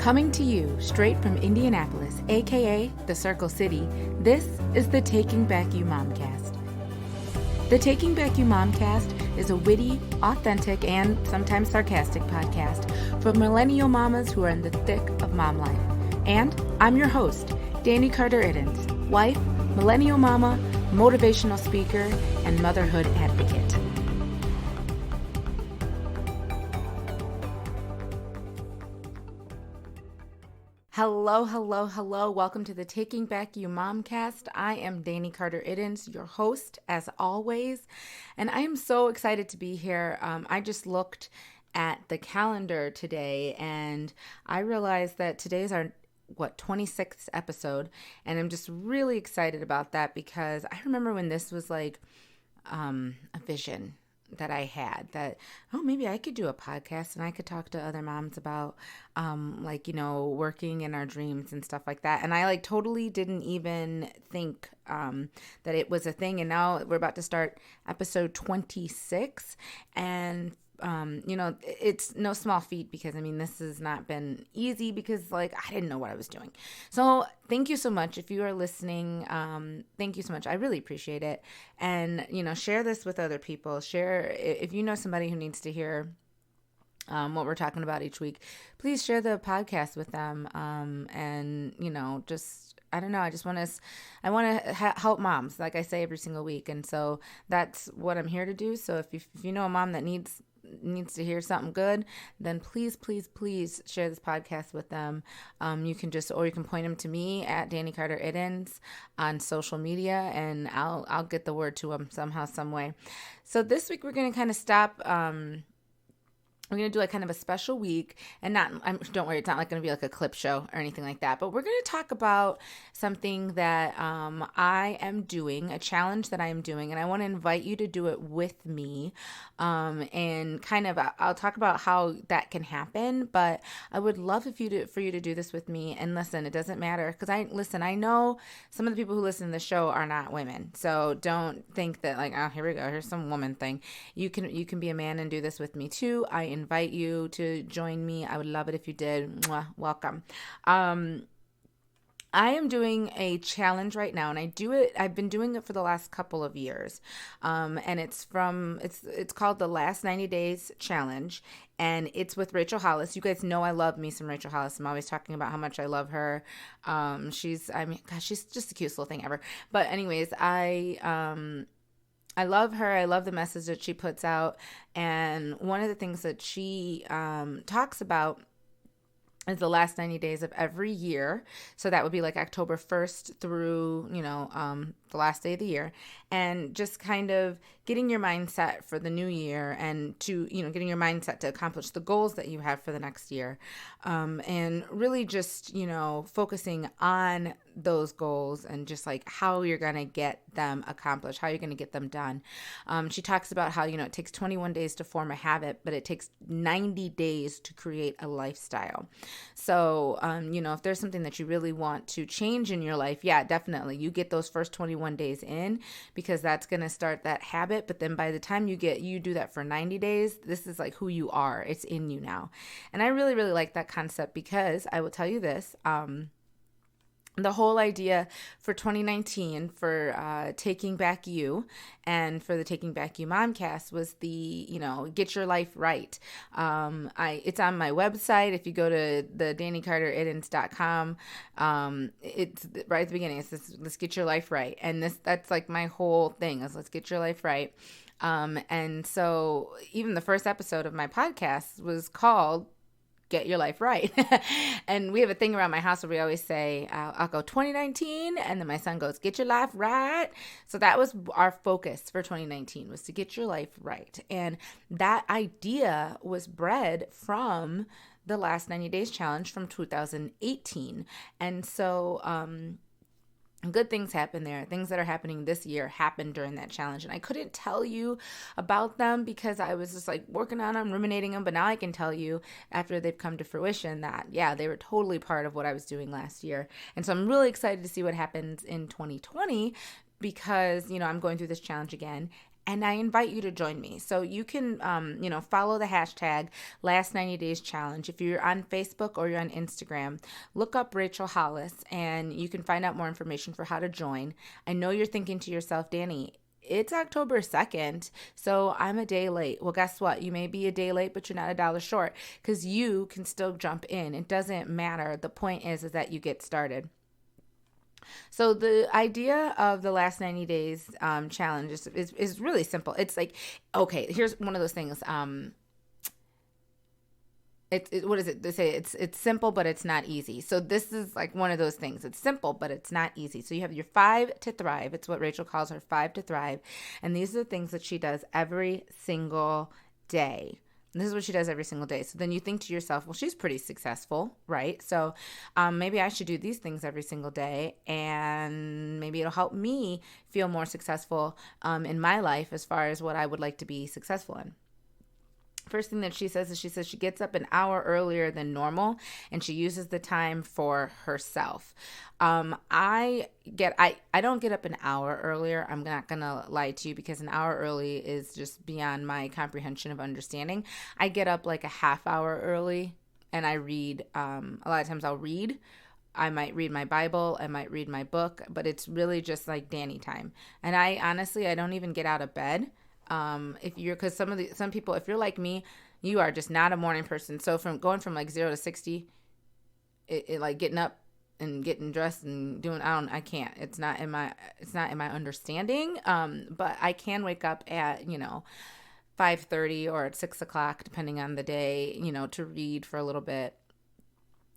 Coming to you straight from Indianapolis, aka the Circle City, this is the Taking Back You Momcast. The Taking Back You Momcast is a witty, authentic, and sometimes sarcastic podcast for millennial mamas who are in the thick of mom life. And I'm your host, Dani Carter-Iddens, wife, millennial mama, motivational speaker, and motherhood advocate. Hello. Welcome to the Taking Back You Momcast. I am Dani Carter-Iddens, your host, as always, and I am so excited to be here. I just looked at the calendar today, and I realized that today's our 26th episode, and I'm just really excited about that because I remember when this was like a vision that I had that, maybe I could do a podcast and I could talk to other moms about, working in our dreams and stuff like that. And I totally didn't even think, that it was a thing. And now we're about to start episode 26 and it's no small feat because, this has not been easy because, I didn't know what I was doing. So thank you so much. If you are listening, thank you so much. I really appreciate it. And, share this with other people. Share, if you know somebody who needs to hear what we're talking about each week, please share the podcast with them. I don't know. I want to help moms, like I say every single week. And so that's what I'm here to do. So if you know a mom that needs to hear something good, then please share this podcast with them. You can point them to me at Dani Carter-Iddens on social media, and I'll get the word to them somehow, some way. So this week we're going to kind of stop. We're going to do kind of a special week, and don't worry, it's not going to be like a clip show or anything like that, but we're going to talk about something that I am doing, a challenge that I am doing, and I want to invite you to do it with me, and kind of, I'll talk about how that can happen, but I would love for you to do this with me. And listen, it doesn't matter, because I know some of the people who listen to the show are not women, so don't think that here we go, here's some woman thing. You can be a man and do this with me too. I invite you to join me. I would love it if you did. Mwah, welcome. I am doing a challenge right now, and I've been doing it for the last couple of years. And it's called the Last 90 Days Challenge, and it's with Rachel Hollis. You guys know I love me some Rachel Hollis. I'm always talking about how much I love her. She's just the cutest little thing ever. But anyways, I love her. I love the message that she puts out. And one of the things that she talks about is the last 90 days of every year. So that would be October 1st through, the last day of the year. And just kind of getting your mindset for the new year and to, getting your mindset to accomplish the goals that you have for the next year. And really just, focusing on those goals and just how you're going to get them accomplished, how you're going to get them done. She talks about how, it takes 21 days to form a habit, but it takes 90 days to create a lifestyle. So, if there's something that you really want to change in your life, yeah, definitely. You get those first 21 days in because that's going to start that habit. But then by the time you do that for 90 days, this is who you are. It's in you now. And I really, really like that concept because I will tell you this, the whole idea for 2019 for Taking Back You and for the Taking Back You Momcast was the, get your life right. It's on my website. If you go to the DaniCarterIddens.com, it's right at the beginning. It says, let's get your life right. And that's my whole thing is let's get your life right. And so even the first episode of my podcast was called Get Your Life Right. And we have a thing around my house where we always say, I'll go 2019. And then my son goes, get your life right. So that was our focus for 2019 was to get your life right. And that idea was bred from the Last 90 Days Challenge from 2018. And so, good things happen there. Things that are happening this year happened during that challenge. And I couldn't tell you about them because I was just working on them, ruminating them. But now I can tell you after they've come to fruition that, yeah, they were totally part of what I was doing last year. And so I'm really excited to see what happens in 2020 because, I'm going through this challenge again. And I invite you to join me. So you can, follow the hashtag Last 90 Days Challenge. If you're on Facebook or you're on Instagram, look up Rachel Hollis and you can find out more information for how to join. I know you're thinking to yourself, Dani, it's October 2nd, so I'm a day late. Well, guess what? You may be a day late, but you're not $1 short because you can still jump in. It doesn't matter. The point is that you get started. So the idea of the last 90 days challenge is really simple. It's like, okay, here's one of those things. What is it? They say it's simple, but it's not easy. So this is like one of those things. It's simple, but it's not easy. So you have your 5 to thrive. It's what Rachel calls her 5 to thrive. And these are the things that she does every single day. And this is what she does every single day. So then you think to yourself, well, she's pretty successful, right? So maybe I should do these things every single day, and maybe it'll help me feel more successful in my life as far as what I would like to be successful in. First thing that she says is she gets up an hour earlier than normal and she uses the time for herself. I don't get up an hour earlier. I'm not going to lie to you because an hour early is just beyond my comprehension of understanding. I get up like a half hour early and I read. A lot of times I'll read. I might read my Bible, I might read my book, but it's really just like Dani time. And I don't even get out of bed. Because some people, if you're like me, you are just not a morning person. So from going from like 0 to 60, it like getting up and getting dressed and doing, I can't, it's not in my understanding. But I can wake up at, 5:30 or at 6 o'clock, depending on the day, to read for a little bit.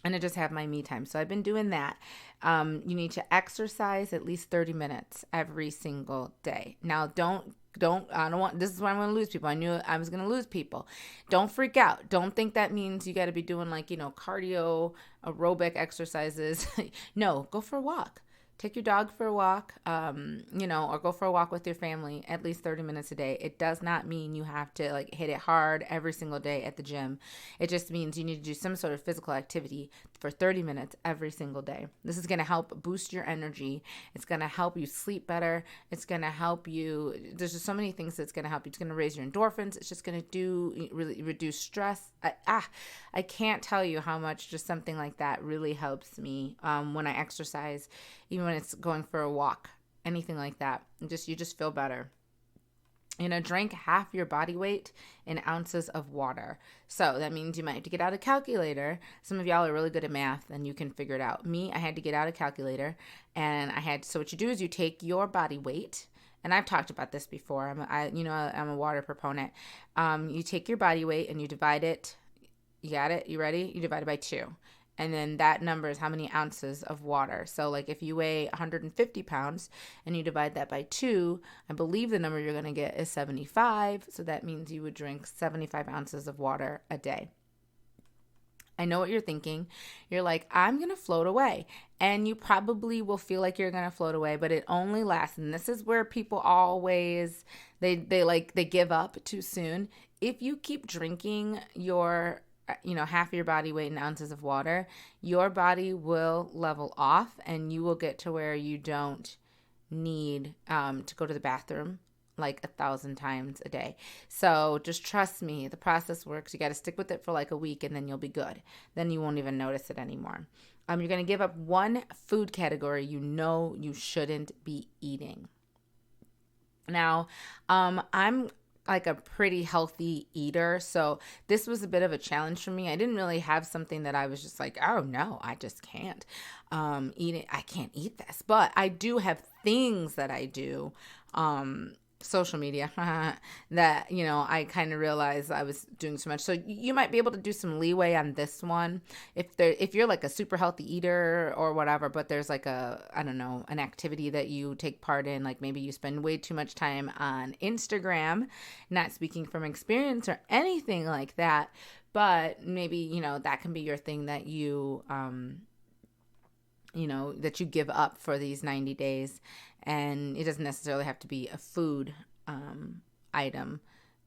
And I just have my me time. So I've been doing that. You need to exercise at least 30 minutes every single day. Now, this is why I'm going to lose people. I knew I was going to lose people. Don't freak out. Don't think that means you got to be doing like, cardio, aerobic exercises. No, go for a walk. Take your dog for a walk, or go for a walk with your family at least 30 minutes a day. It does not mean you have to like hit it hard every single day at the gym. It just means you need to do some sort of physical activity for 30 minutes every single day. This is going to help boost your energy. It's going to help you sleep better. It's going to help you. There's just so many things that's going to help you. It's going to raise your endorphins. It's just going to really reduce stress. I can't tell you how much just something like that really helps me when I exercise, even when it's going for a walk, anything like that. You just feel better. Drink half your body weight in ounces of water. So that means you might have to get out a calculator. Some of y'all are really good at math and you can figure it out. Me, I had to get out a calculator so what you do is you take your body weight, and I've talked about this before. I'm a water proponent. You take your body weight and you divide it. You got it? You ready? You divide it by 2. And then that number is how many ounces of water. So like if you weigh 150 pounds and you divide that by 2, I believe the number you're going to get is 75. So that means you would drink 75 ounces of water a day. I know what you're thinking. You're like, I'm going to float away. And you probably will feel like you're going to float away, but it only lasts. And this is where people always, they give up too soon. If you keep drinking your half your body weight in ounces of water, your body will level off and you will get to where you don't need to go to the bathroom like 1,000 times a day. So just trust me, the process works. You got to stick with it for like a week and then you'll be good. Then you won't even notice it anymore. You're going to give up one food category you shouldn't be eating. Now, I'm like a pretty healthy eater. So this was a bit of a challenge for me. I didn't really have something that I was just like, oh no, I just can't eat it. I can't eat this. But I do have things that I do, social media, that, I kind of realized I was doing too much. So you might be able to do some leeway on this one if you're like a super healthy eater or whatever, but there's like an activity that you take part in, like maybe you spend way too much time on Instagram, not speaking from experience or anything like that, but maybe, that can be your thing that you, that you give up for these 90 days. And it doesn't necessarily have to be a food item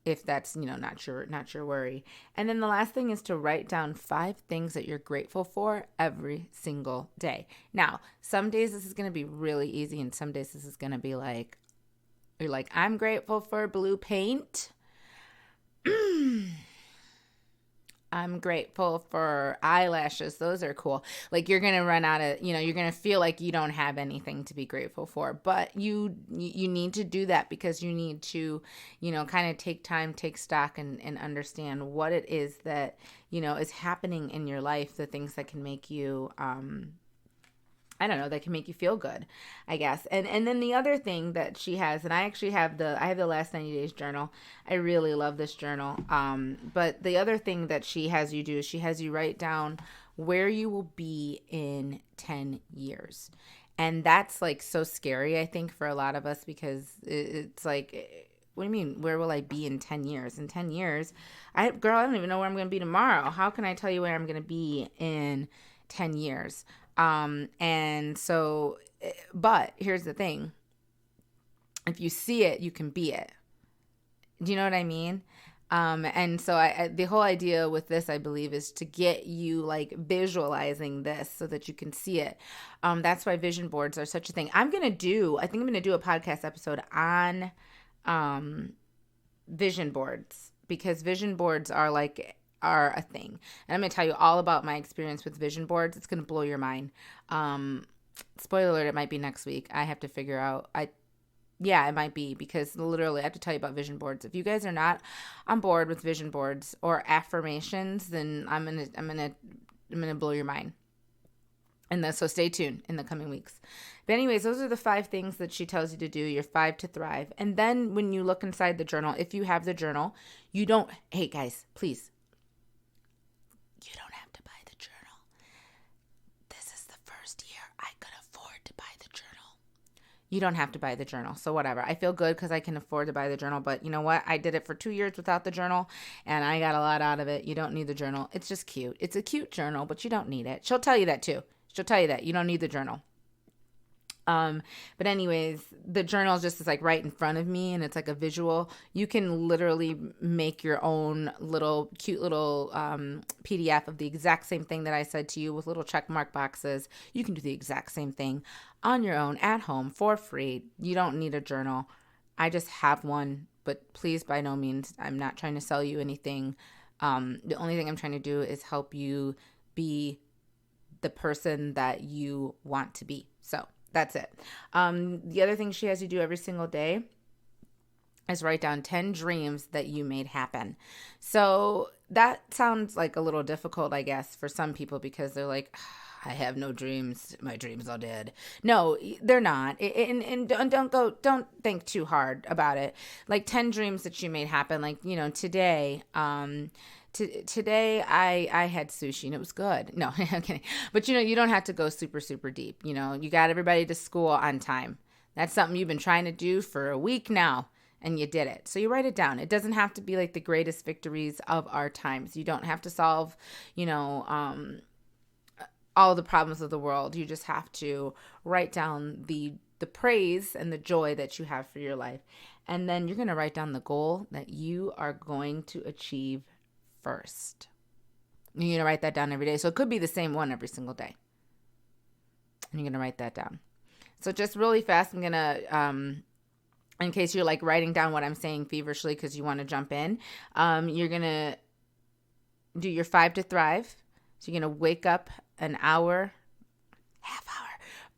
if that's, not your worry. And then the last thing is to write down 5 things that you're grateful for every single day. Now, some days this is going to be really easy and some days this is going to be like, You're like, I'm grateful for blue paint. I'm grateful for eyelashes. Those are cool. Like you're going to run out of, you're going to feel like you don't have anything to be grateful for, but you need to do that because you need to, kind of take time, take stock and understand what it is that, is happening in your life, the things that can make you, I don't know, that can make you feel good, I guess. And then the other thing that she has, and I actually have the last 90 days journal. I really love this journal. But the other thing that she has you do is she has you write down where you will be in 10 years. And that's like so scary, I think, for a lot of us because it's like, what do you mean? Where will I be in 10 years? In 10 years, I don't even know where I'm going to be tomorrow. How can I tell you where I'm going to be in 10 years? And so, but here's the thing. If you see it, you can be it. Do you know what I mean? And so the whole idea with this, I believe, is to get you like visualizing this so that you can see it. That's why vision boards are such a thing. I think I'm going to do a podcast episode on, vision boards because vision boards are a thing. And I'm going to tell you all about my experience with vision boards. It's going to blow your mind. Spoiler alert, it might be next week. I have to figure out. It might be because literally I have to tell you about vision boards. If you guys are not on board with vision boards or affirmations, then I'm going to blow your mind. And so stay tuned in the coming weeks. But anyways, those are the 5 things that she tells you to do. Your 5 to thrive. And then when you look inside the journal, if you have the journal, hey guys, please, you don't have to buy the journal. This is the first year I could afford to buy the journal. You don't have to buy the journal. So whatever. I feel good because I can afford to buy the journal. But you know what? I did it for 2 years without the journal and I got a lot out of it. You don't need the journal. It's just cute. It's a cute journal, but you don't need it. She'll tell you that too. She'll tell you that. You don't need the journal. But anyways, the journal just is like right in front of me and it's like a visual. You can literally make your own cute little PDF of the exact same thing that I said to you with little check mark boxes. You can do the exact same thing on your own at home for free. You don't need a journal. I just have one, but please, by no means, I'm not trying to sell you anything. The only thing I'm trying to do is help you be the person that you want to be. So that's it. The other thing she has you do every single day is write down 10 dreams that you made happen. So that sounds like a little difficult, I guess, for some people because they're like, I have no dreams. My dreams are dead. No, they're not. And don't think too hard about it. Like 10 dreams that you made happen. Like, today, today I had sushi and it was good. No, I'm kidding. But you don't have to go super, super deep. You got everybody to school on time. That's something you've been trying to do for a week now and you did it. So you write it down. It doesn't have to be like the greatest victories of our times. You don't have to solve, all the problems of the world. You just have to write down the praise and the joy that you have for your life. And then you're going to write down the goal that you are going to achieve first. You're going to write that down every day. So it could be the same one every single day. And you're going to write that down. So just really fast, I'm going to, in case you're like writing down what I'm saying feverishly because you want to jump in, you're going to do your 5 to thrive. So you're going to wake up an hour, half hour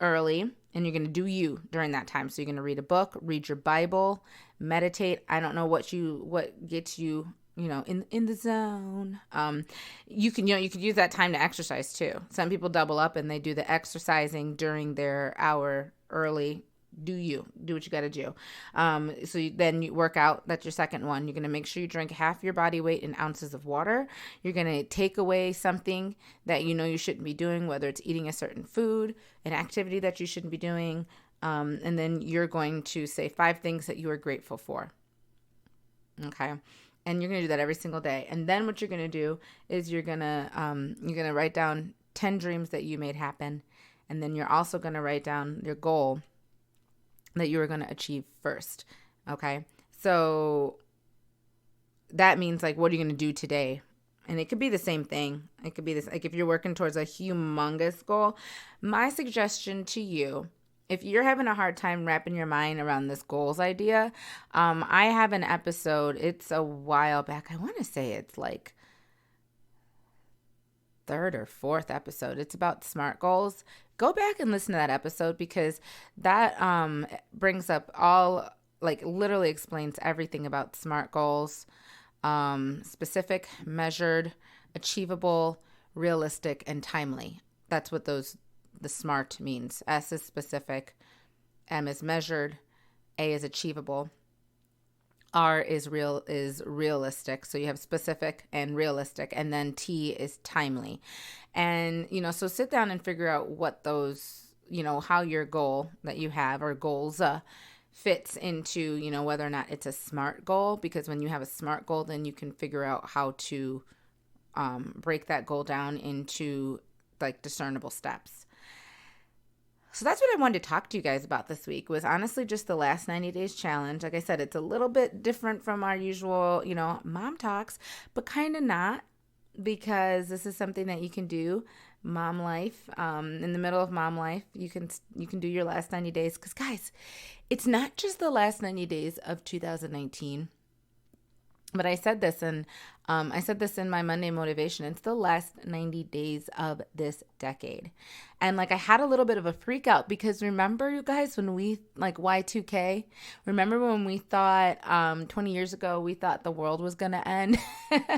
early, and you're going to do you during that time. So you're going to read a book, read your Bible, meditate. I don't know what gets you, in the zone. You could use that time to exercise too. Some people double up and they do the exercising during their hour early. Do what you got to do. Then you work out. That's your second one. You're going to make sure you drink half your body weight in ounces of water. You're going to take away something that you shouldn't be doing, whether it's eating a certain food, an activity that you shouldn't be doing. And then you're going to say 5 things that you are grateful for. Okay. And you're going to do that every single day. And then what you're going to do is you're going to write down 10 dreams that you made happen. And then you're also going to write down your goal that you are going to achieve first. Okay. So that means like, what are you going to do today? And it could be the same thing. It could be this, like if you're working towards a humongous goal, my suggestion to you if you're having a hard time wrapping your mind around this goals idea, I have an episode. It's a while back. I want to say it's like third or fourth episode. It's about SMART goals. Go back and listen to that episode because that brings up all, like, literally explains everything about SMART goals. Specific, measured, achievable, realistic, and timely. That's what the SMART means. S is specific, M is measured, A is achievable, R is realistic. So you have specific and realistic, and then T is timely. And, so sit down and figure out what those, how your goal that you have or goals fits into, whether or not it's a SMART goal, because when you have a SMART goal, then you can figure out how to break that goal down into like discernible steps. So that's what I wanted to talk to you guys about this week, was honestly just the last 90 days challenge. Like I said, it's a little bit different from our usual, mom talks, but kind of not, because this is something that you can do mom life, in the middle of mom life. You can do your last 90 days, because guys, it's not just the last 90 days of 2019. But I said this in my Monday motivation. It's the last 90 days of this decade. And like I had a little bit of a freak out, because remember, you guys, when we like Y2K, remember when we thought 20 years ago we thought the world was going to end on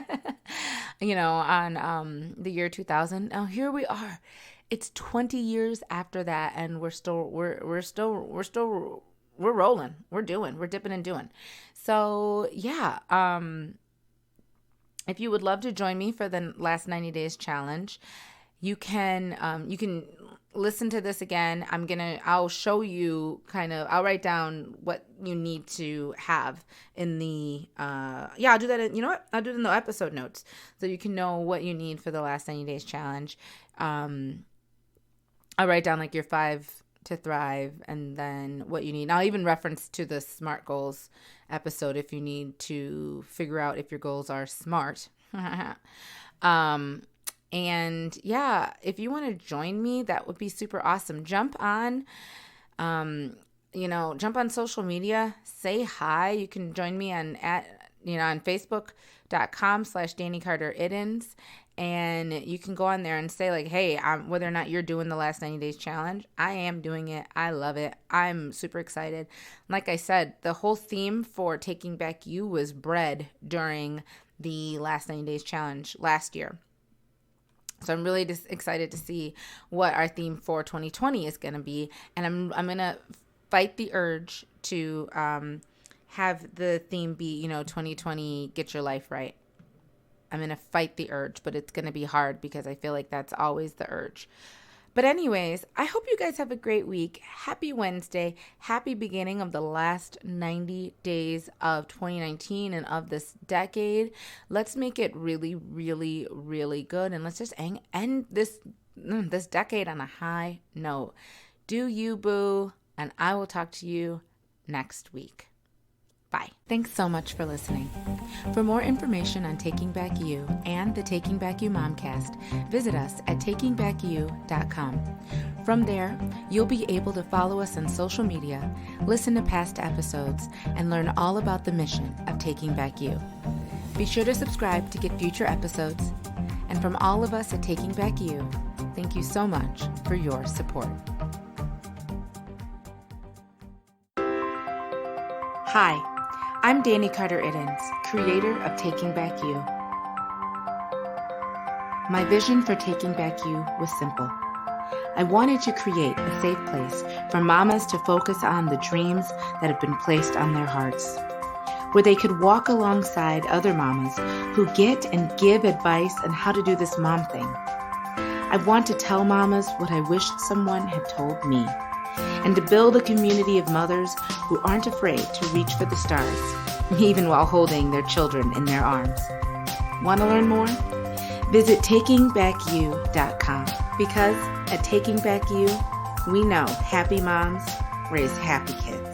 the year 2000. Now here we are. It's 20 years after that, and we're rolling. We're dipping and doing. So yeah, if you would love to join me for the last 90 days challenge, you can listen to this again. I'll show you I'll write down what you need to have in the, I'll do that. I'll do it in the episode notes so you can know what you need for the last 90 days challenge. I'll write down like your 5 to thrive, and then what you need. And I'll even reference to the SMART goals episode if you need to figure out if your goals are SMART. And yeah, if you want to join me, that would be super awesome. Jump on social media, say hi. You can join me on Facebook.com/Dani Carter Iddens. And you can go on there and say like, hey, whether or not you're doing the last 90 days challenge, I am doing it. I love it. I'm super excited. Like I said, the whole theme for Taking Back You was bred during the last 90 days challenge last year. So I'm really just excited to see what our theme for 2020 is going to be. And I'm going to fight the urge to have the theme be, 2020, get your life right. I'm going to fight the urge, but it's going to be hard because I feel like that's always the urge. But anyways, I hope you guys have a great week. Happy Wednesday. Happy beginning of the last 90 days of 2019 and of this decade. Let's make it really, really, really good. And let's just end this decade on a high note. Do you, boo? And I will talk to you next week. Bye. Thanks so much for listening. For more information on Taking Back You and the Taking Back You Momcast, visit us at takingbackyou.com. From there, you'll be able to follow us on social media, listen to past episodes, and learn all about the mission of Taking Back You. Be sure to subscribe to get future episodes. And from all of us at Taking Back You, thank you so much for your support. Hi. I'm Dani Carter Iddens, creator of Taking Back You. My vision for Taking Back You was simple. I wanted to create a safe place for mamas to focus on the dreams that have been placed on their hearts, where they could walk alongside other mamas who get and give advice on how to do this mom thing. I want to tell mamas what I wish someone had told me, and to build a community of mothers who aren't afraid to reach for the stars, even while holding their children in their arms. Want to learn more? Visit takingbackyou.com, because at Taking Back You, we know happy moms raise happy kids.